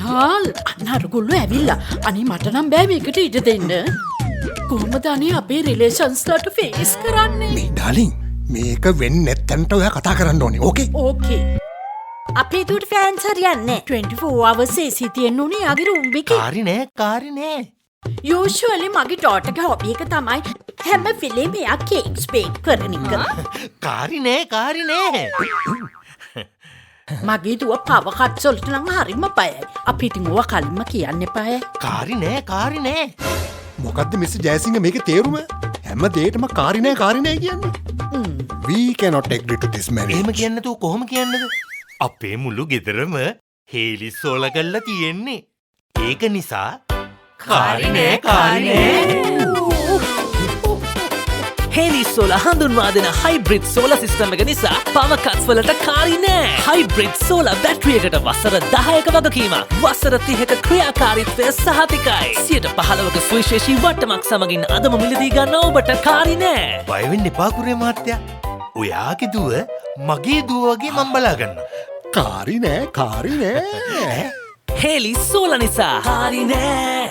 නිහාල් අන්න අරගොල්ලෝ ඇවිල්ලා. අනේ මට නම් බෑ මේකට ඉඩ දෙන්න. කොහොමද අනේ අපේ රිලේෂන්ස්ලට ෆේස් කරන්නේ? මේ ඩාලින් මේක වෙන්නේ නැත්තන්ට ඔයා කතා කරන්න ඕනේ. ඕකේ? ඕකේ. අපේ දුවට ෆෑන්ස් හරියන්නේ 24 hours AC තියෙන්න උනේ යාගේ රූම් එකේ. කාරි නෑ. යූෂුවලි මගේ ඩෝටර්ගේ හොබි එක තමයි හැම වෙලේම එයා කේක්ස් බේක් කරන එක. කාරි නෑ. මගේ දුව පව කට්ස් වලට නම් හරිම බයයි. අපි ඉතින් ඕවා කලින්ම කියන්න එපාය. කාරි නෑ. මොකද්ද මිස් ජයසිංහ මේකේ තේරුම? හැම දෙයකම කාරි නෑ කියන්නේ. We cannot agree to this marriage. එහෙම කියන්න නැතුව කොහොම කියන්නද? අපේ මුළු ගෙදරම හේලිස් සෝලා කරලා තියෙන්නේ. ඒක නිසා කාරි නෑ. හෙලි සෝලා හඳුන්වා දෙන හයිබ්‍රිඩ් සෝලා සිස්ටම් එක නිසා පව කට්ස් වලට කාරි නෑ. හයිබ්‍රිඩ් සෝලා බැටරියකට වසර 10ක වගකීමක්. වසර 30ක ක්‍රියාකාරීත්වය සහතිකයි. 15ක සුවිශේෂී වටමක් සමගින් අදම මිලදී ගන්න ඔබට කාරි නෑ. බය වෙන්න එපා කුරේ මහත්තයා. ඔයාගේ දුව මගේ දුව වගේ මම බලා ගන්නවා. කාරි නෑ. හෙලි සෝලා නිසා කාරි නෑ.